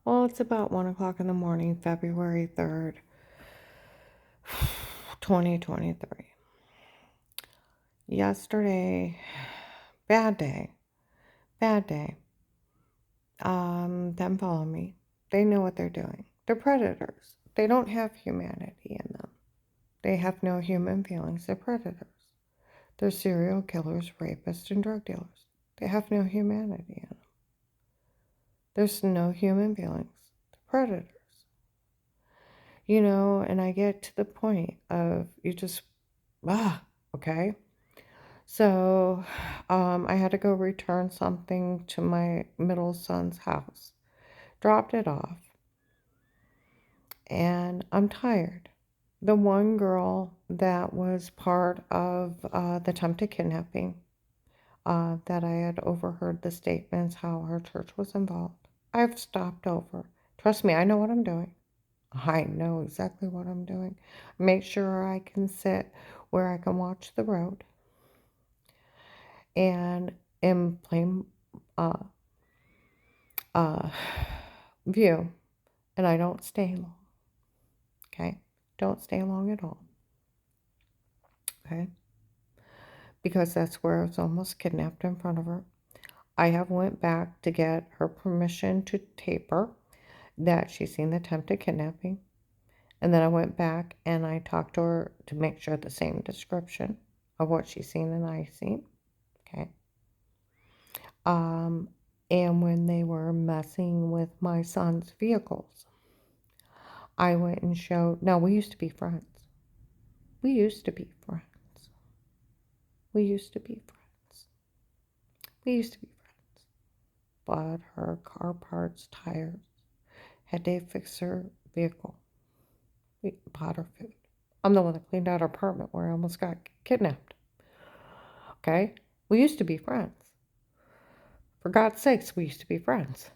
Well, it's about 1 o'clock in the morning, February 3rd, 2023. Yesterday, bad day, bad day. Them follow me. They know what they're doing. They're predators. They don't have humanity in them. They have no human feelings. They're predators. They're serial killers, rapists, and drug dealers. They have no humanity in them. There's no human feelings. They're predators. And I get to the point of you just, okay. So, I had to go return something to my middle son's house. Dropped it off, and I'm tired. The one girl that was part of the attempted kidnapping, that I had overheard the statements how her church was involved. I've stopped over. Trust me, I know what I'm doing. I know exactly what I'm doing. Make sure I can sit where I can watch the road and in plain uh, uh, view, and I don't stay long. Okay, don't stay long at all. Okay, because that's where I was almost kidnapped in front of her. I have went back to get her permission to tape her that she's seen the attempted kidnapping. And then I went back and I talked to her to make sure the same description of what she's seen and I seen. Okay. Um, and when they were messing with my son's vehicles, I went and showed. Now, we used to be friends. We used to be friends. We used to be friends. We used to be friends. Bought her car parts, tires, had Dave fix her vehicle. We bought her food. I'm the one that cleaned out her apartment where I almost got kidnapped. Okay? We used to be friends. For God's sakes, we used to be friends.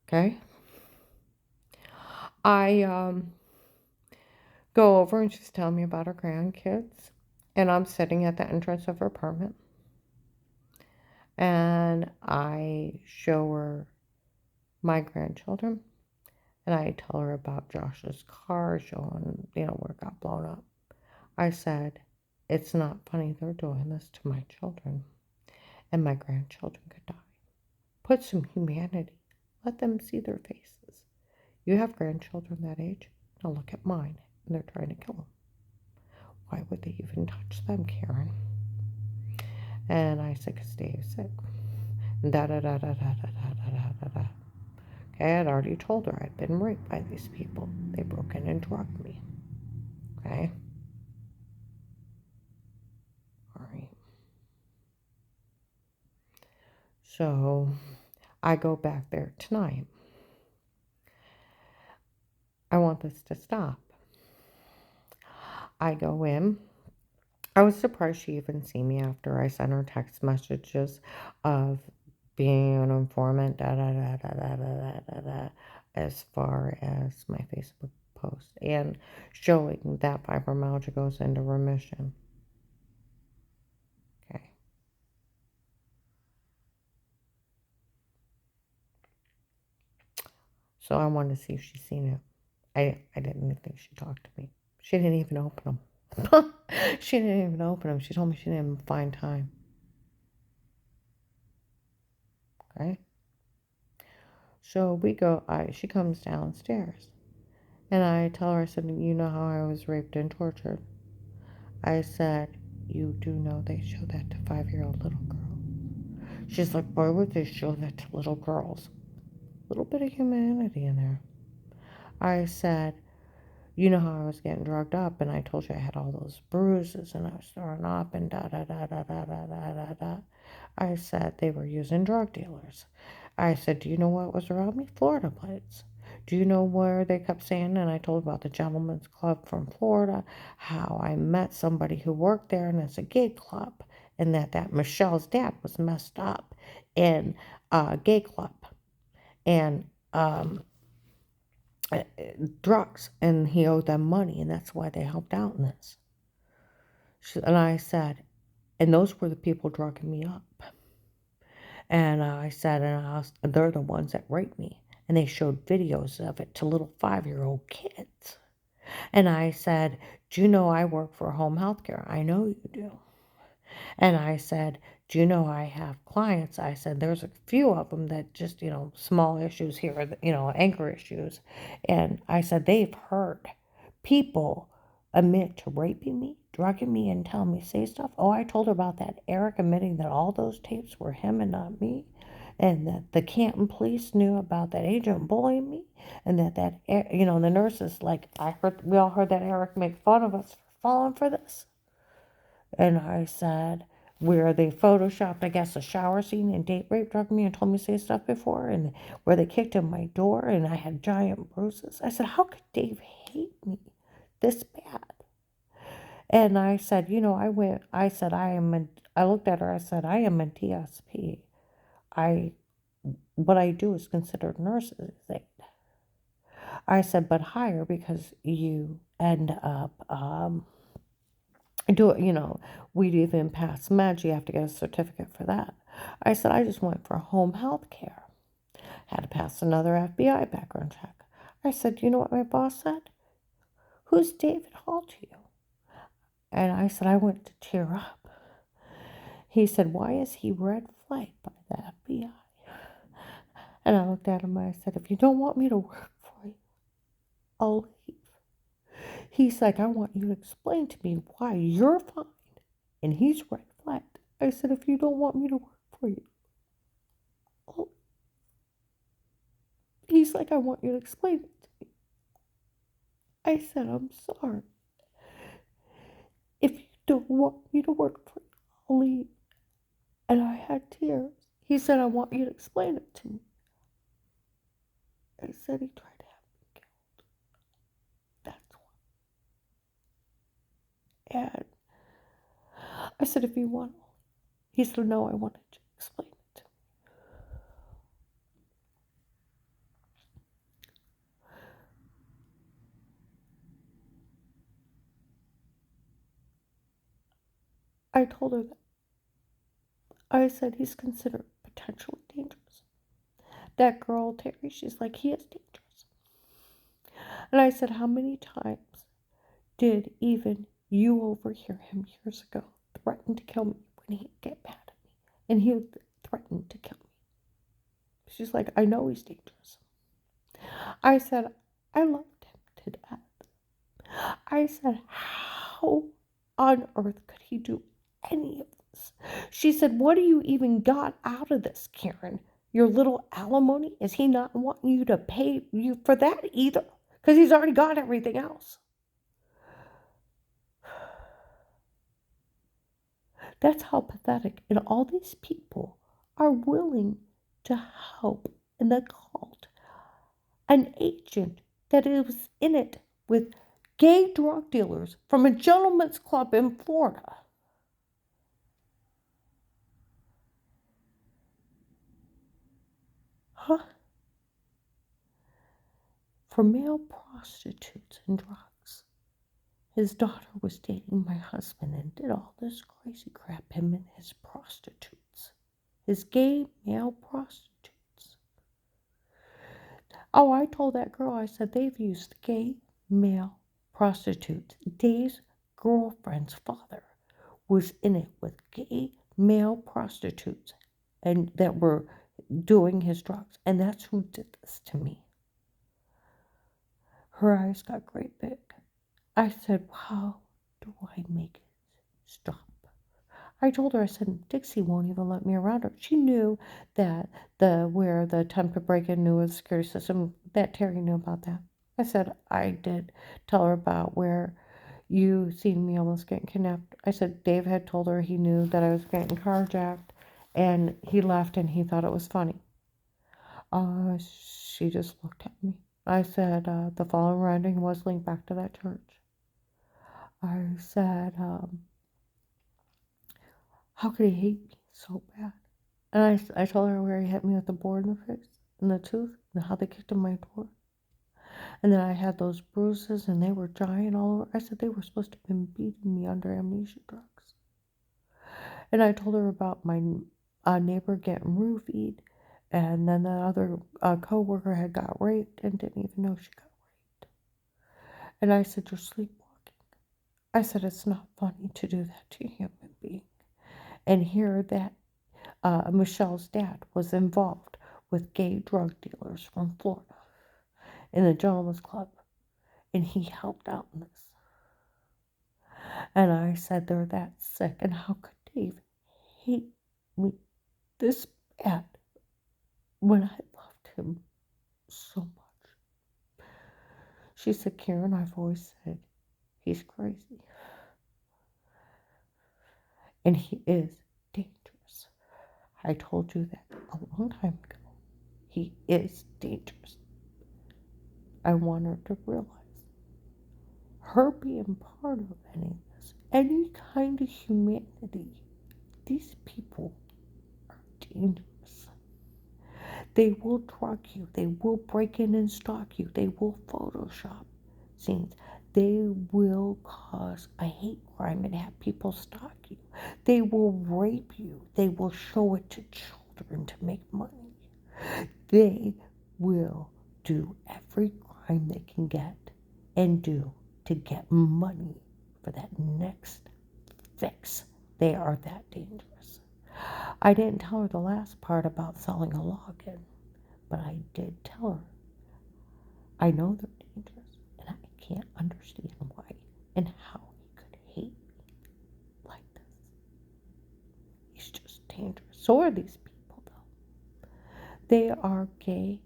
Okay? I go over and she's telling me about her grandkids. And I'm sitting at the entrance of her apartment. And I show her my grandchildren. And I tell her about Josh's car, showing, where it got blown up. I said, it's not funny they're doing this to my children. And my grandchildren could die. Put some humanity. Let them see their faces. You have grandchildren that age? Now look at mine. And they're trying to kill them. Why would they even touch them, Karen? And I said, because Dave's sick. Da da da da da da da da da da. Okay, I had already told her I'd been raped by these people. They broke in and drugged me. Okay? All right. So I go back there tonight. I want this to stop. I go in. I was surprised she even seen me after I sent her text messages of being an informant, da da da da da da da da, as far as my Facebook post and showing that fibromyalgia goes into remission. Okay. So I wanted to see if she's seen it. I didn't even think she talked to me. She didn't even open them. She didn't even open them. She told me she didn't even find time. Okay. So we go. She comes downstairs, and I tell her. I said, "You know how I was raped and tortured." I said, "You do know they show that to 5-year-old little girls." She's like, "Why would they show that to little girls?" A little bit of humanity in there. I said, you know how I was getting drugged up, and I told you I had all those bruises, and I was throwing up, and da da da da da da da da da. I said they were using drug dealers. I said, do you know what was around me? Florida plates. Do you know where they kept saying? And I told about the Gentlemen's Club from Florida, how I met somebody who worked there, and it's a gay club, and that Michelle's dad was messed up in a gay club, and drugs, and he owed them money, and that's why they helped out in this. And I said, and those were the people drugging me up. And I said, they're the ones that raped me. And they showed videos of it to little 5-year-old kids. And I said, do you know I work for home health care? I know you do. And I said, do you know I have clients? I said, there's a few of them that just, small issues here, anger issues. And I said, they've heard people admit to raping me, drugging me, and telling me say stuff. Oh, I told her about that Eric admitting that all those tapes were him and not me. And that the Canton police knew about that agent bullying me. And the nurses, we all heard that Eric make fun of us for falling for this. And I said, where they photoshopped, I guess, a shower scene and date rape, drugged me, and told me to say stuff before, and where they kicked in my door and I had giant bruises. I said, how could Dave hate me this bad? And I said, I looked at her, I said, I am a DSP. What I do is considered nurse's aid. I said, but higher because you end up, we'd even pass meds. You have to get a certificate for that. I said, I just went for home health care. Had to pass another FBI background check. I said, you know what my boss said? Who's David Hall to you? And I said, I went to tear up. He said, why is he red flagged by the FBI? And I looked at him and I said, if you don't want me to work for you, I'll leave. He's like, I want you to explain to me why you're fine and he's red flagged. I said, if you don't want me to work for you, I'll... He's like, I want you to explain it to me. I said, I'm sorry. If you don't want me to work for you, I'll leave. And I had tears. He said, I want you to explain it to me. I said, he tried to have me killed. That's why. And I said, if you want, he said, no, I wanted you to explain it to me. I told her that. I said, he's considered potentially dangerous. That girl, Terry, she's like, he is dangerous. And I said, how many times did even you overhear him years ago threaten to kill me when he'd get mad at me? And he would threaten to kill me. She's like, I know he's dangerous. I said, I loved him to death. I said, how on earth could he do any of this? She said, what do you even got out of this, Karen? Your little alimony? Is he not wanting you to pay you for that either? Because he's already got everything else. That's how pathetic. And all these people are willing to help in the cult an agent that was in it with gay drug dealers from a gentleman's club in Florida. Huh? For male prostitutes and drugs. His daughter was dating my husband and did all this crazy crap, him and his prostitutes. His gay male prostitutes. Oh, I told that girl, I said, they've used gay male prostitutes. Dave's girlfriend's father was in it with gay male prostitutes and that were doing his drugs. And that's who did this to me. Her eyes got great big. I said, how do I make it stop? I told her, I said, Dixie won't even let me around her. She knew that where the attempted break-in knew of the security system, that Terry knew about that. I said, I did tell her about where you seen me almost getting kidnapped. I said, Dave had told her he knew that I was getting carjacked, and he left and he thought it was funny. She just looked at me. I said, the following writing was linked back to that church. I said, how could he hate me so bad? And I told her where he hit me with the board in the face, in the tooth, and how they kicked in my door. And then I had those bruises, and they were giant all over. I said they were supposed to have been beating me under amnesia drugs. And I told her about my neighbor getting roofied, And then the other co-worker had got raped and didn't even know she got raped. And I said, you're sleepwalking. I said, it's not funny to do that to a human being. And hear that Michelle's dad was involved with gay drug dealers from Florida in the Gentleman's Club. And he helped out in this. And I said, they're that sick. And how could Dave hate me this bad when I loved him so much? She said, Karen, I've always said he's crazy. And he is dangerous. I told you that a long time ago. He is dangerous. I want her to realize her being part of any of this, any kind of humanity, these people are dangerous. They will drug you. They will break in and stalk you. They will Photoshop scenes. They will cause a hate crime and have people stalk you. They will rape you. They will show it to children to make money. They will do every crime they can get and do to get money for that next fix. They are that dangerous. I didn't tell her the last part about selling a login, but I did tell her I know they're dangerous, and I can't understand why and how he could hate me like this. He's just dangerous. So are these people, though. They are gay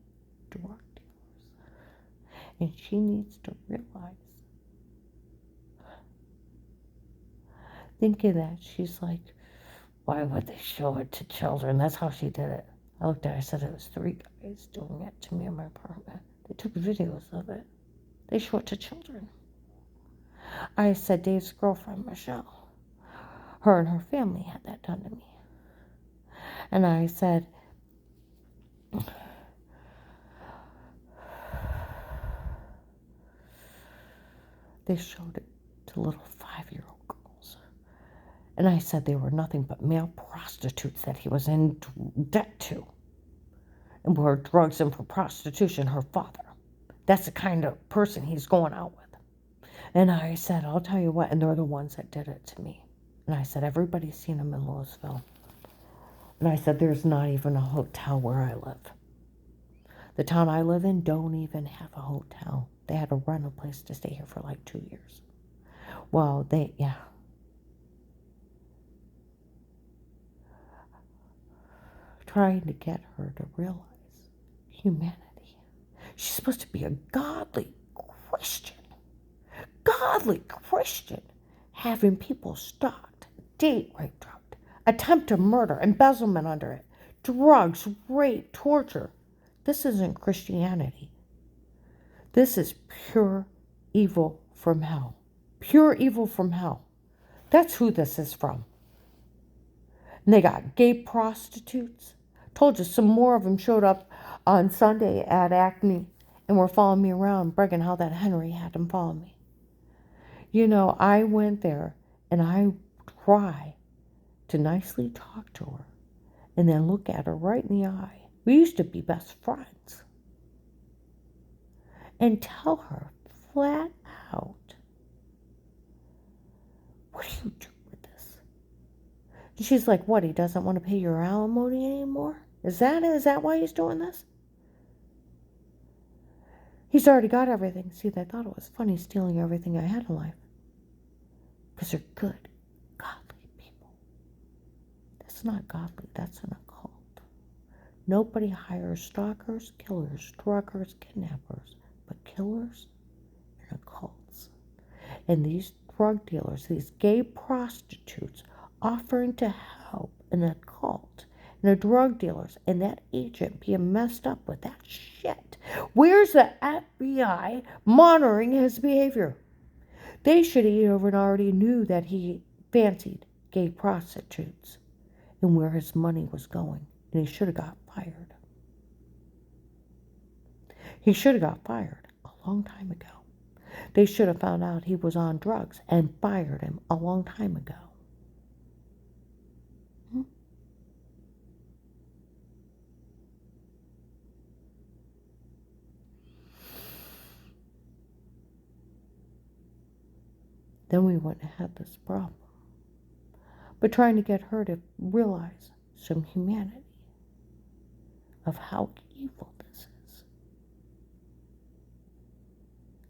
drug dealers, and she needs to realize. Thinking that, she's like, why would they show it to children? That's how she did it. I looked at her, I said it was 3 guys doing it to me in my apartment. They took videos of it. They show it to children. I said, Dave's girlfriend, Michelle, her and her family had that done to me. And I said, they showed it to little 5-year-old girls. And I said they were nothing but male prostitutes that he was in debt to. And were drugs and for prostitution, her father. That's the kind of person he's going out with. And I said, I'll tell you what, and they're the ones that did it to me. And I said, everybody's seen him in Louisville. And I said, there's not even a hotel where I live. The town I live in don't even have a hotel. They had to rent a place to stay here for like 2 years. Well, trying to get her to realize humanity. She's supposed to be a godly Christian, having people stalked, date raped, attempted murder, embezzlement under it, drugs, rape, torture. This isn't Christianity. This is pure evil from hell. Pure evil from hell. That's who this is from. And they got gay prostitutes. Told you some more of them showed up on Sunday at Acme and were following me around, bragging how that Henry had them follow me. You know, I went there and I try to nicely talk to her and then look at her right in the eye. We used to be best friends. And tell her flat out, what do you do with this? And she's like, what, he doesn't want to pay your alimony anymore? Is that why he's doing this? He's already got everything. See, they thought it was funny stealing everything I had in life. Because they're good, godly people. That's not godly. That's an occult. Nobody hires stalkers, killers, druggers, kidnappers, but killers and occults. And these drug dealers, these gay prostitutes, offering to help an occult and the drug dealers and that agent being messed up with that shit. Where's the FBI monitoring his behavior? They should have already knew that he fancied gay prostitutes and where his money was going. And he should have got fired. He should have got fired a long time ago. They should have found out he was on drugs and fired him a long time ago. then we wouldn't have had this problem. But trying to get her to realize some humanity of how evil this is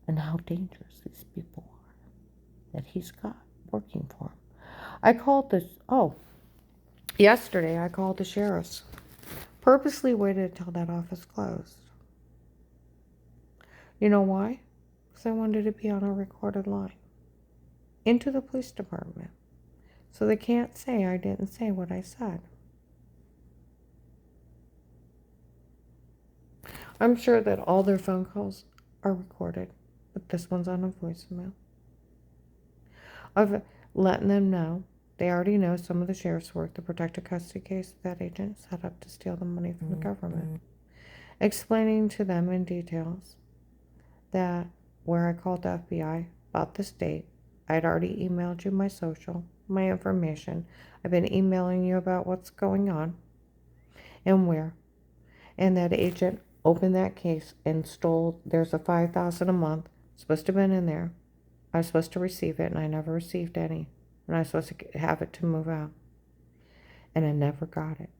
and how dangerous these people are that he's got working for him. Yesterday I called the sheriff's. Purposely waited until that office closed. You know why? Because I wanted to be on a recorded line into the police department. So they can't say I didn't say what I said. I'm sure that all their phone calls are recorded, but this one's on a voicemail. Of letting them know. They already know some of the sheriff's work, the protective custody case that agent set up to steal the money from the government. Explaining to them in details that where I called the FBI about this date, I'd already emailed you my social, my information. I've been emailing you about what's going on and where. And that agent opened that case and stole, there's a $5,000 a month, supposed to have been in there. I was supposed to receive it, and I never received any. And I was supposed to have it to move out. And I never got it.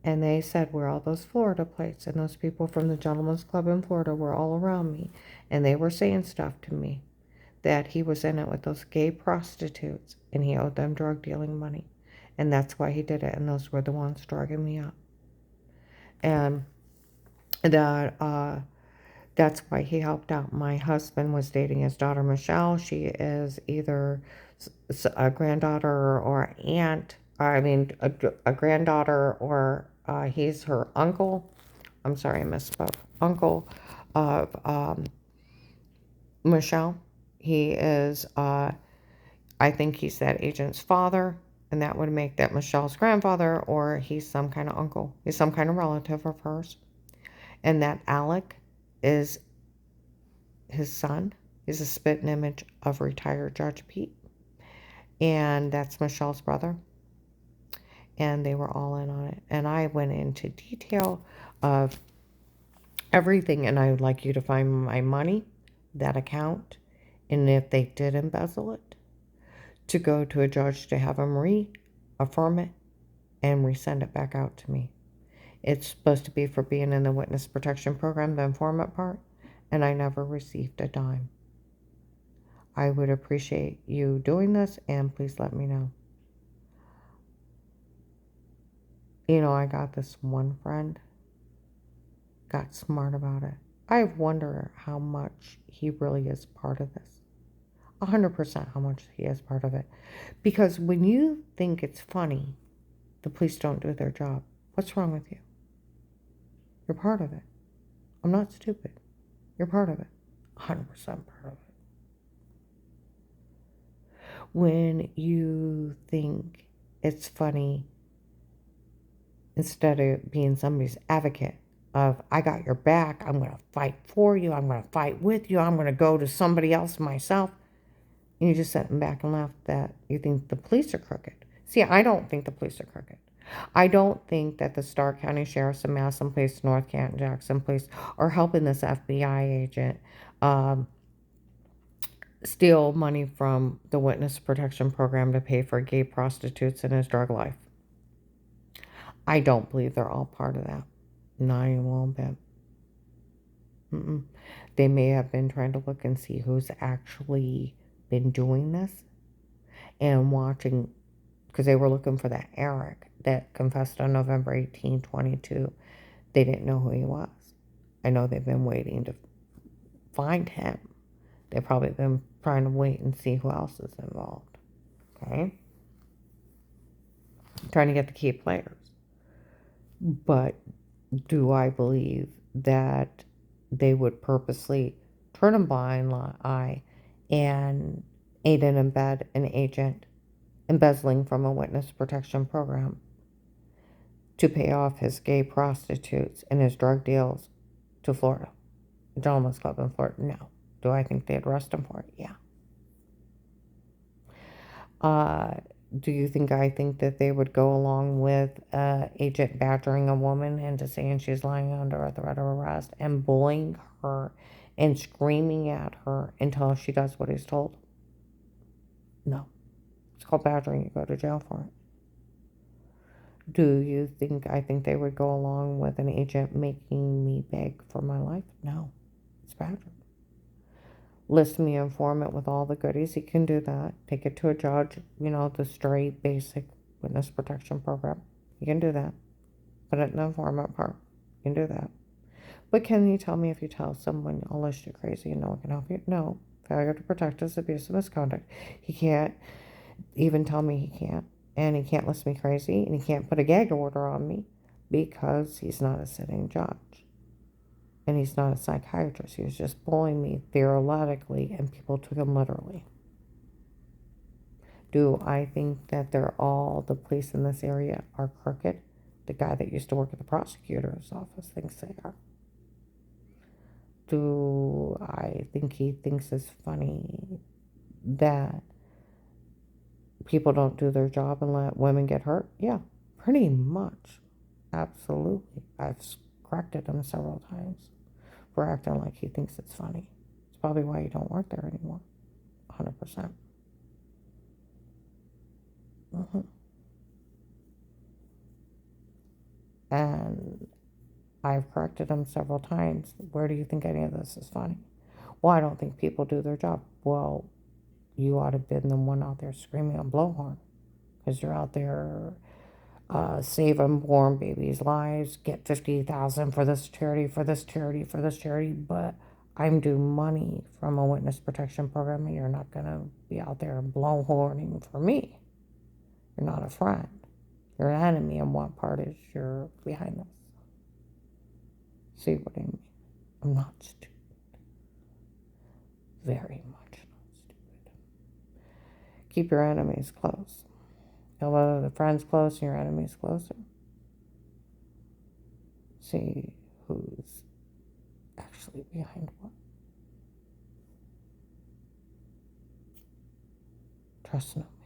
And they said where all those Florida plates, and those people from the Gentleman's Club in Florida were all around me. And they were saying stuff to me that he was in it with those gay prostitutes, and he owed them drug dealing money. And that's why he did it, and those were the ones drugging me up. And that's why he helped out. My husband was dating his daughter, Michelle. She is either a granddaughter or aunt. A granddaughter or he's her uncle. I'm sorry, I misspoke. Uncle of Michelle. He is, I think he's that agent's father, and that would make that Michelle's grandfather, or he's some kind of uncle. He's some kind of relative of hers. And that Alec is his son. He's a spitting image of retired Judge Pete. And that's Michelle's brother. And they were all in on it. And I went into detail of everything. And I would like you to find my money, that account, and if they did embezzle it, to go to a judge to have him reaffirm it and resend it back out to me. It's supposed to be for being in the witness protection program, the informant part, and I never received a dime. I would appreciate you doing this, and please let me know. You know, I got this one friend, got smart about it. I wonder how much he really is part of this. 100% how much he is part of it. Because when you think it's funny, the police don't do their job. What's wrong with you? You're part of it. I'm not stupid. You're part of it. 100% part of it. When you think it's funny, instead of being somebody's advocate of, I got your back, I'm going to fight for you, I'm going to fight with you, I'm going to go to somebody else myself, and you just sit back and laugh that you think the police are crooked. See, I don't think the police are crooked. I don't think that the Starr County Sheriff's and Madison Police, North Canton, Jackson Police are helping this FBI agent steal money from the witness protection program to pay for gay prostitutes in his drug life. I don't believe they're all part of that. Not even a little bit. They may have been trying to look and see who's actually been doing this and watching, because they were looking for that Eric that confessed on November 18, 22. They didn't know who he was. I know they've been waiting to find him. They've probably been trying to wait and see who else is involved. Okay? Trying to get the key players. But do I believe that they would purposely turn a blind eye and aid and abet an agent embezzling from a witness protection program to pay off his gay prostitutes and his drug deals to Florida? Gentleman's Club in Florida? No. Do I think they'd arrest him for it? Yeah. Do you think I think that they would go along with agent badgering a woman into saying she's lying under a threat of arrest and bullying her and screaming at her until she does what he's told? No. It's called badgering. You go to jail for it. Do you think I think they would go along with an agent making me beg for my life? No. It's badgering. List me informant with all the goodies. You can do that. Take it to a judge, the straight, basic witness protection program. You can do that. Put it in the informant part. You can do that. But can you tell me if you tell someone, I'll list you crazy and no one can help you? No. Failure to protect is abuse and misconduct. He can't even tell me he can't. And he can't list me crazy. And he can't put a gag order on me because he's not a sitting judge. And he's not a psychiatrist. He was just bullying me theoretically and people took him literally. Do I think that the police in this area are crooked? The guy that used to work at the prosecutor's office thinks they are. Do I think he thinks it's funny that people don't do their job and let women get hurt? Yeah, pretty much. Absolutely. I've corrected him several times for acting like he thinks it's funny. It's probably why you don't work there anymore. 100%. And I've corrected him several times. Where do you think any of this is funny? Well, I don't think people do their job. Well, you ought to have been the one out there screaming on blowhorn because you're out there save unborn babies' lives, get 50,000 for this charity, for this charity, for this charity, but I'm due money from a witness protection program and you're not going to be out there blowhorning for me. You're not a friend. You're an enemy, and what part is you're behind this? See what I mean? I'm not stupid. Very much not stupid. Keep your enemies close. Whether the friend's close and your enemy's closer. See who's actually behind what. Trust nobody.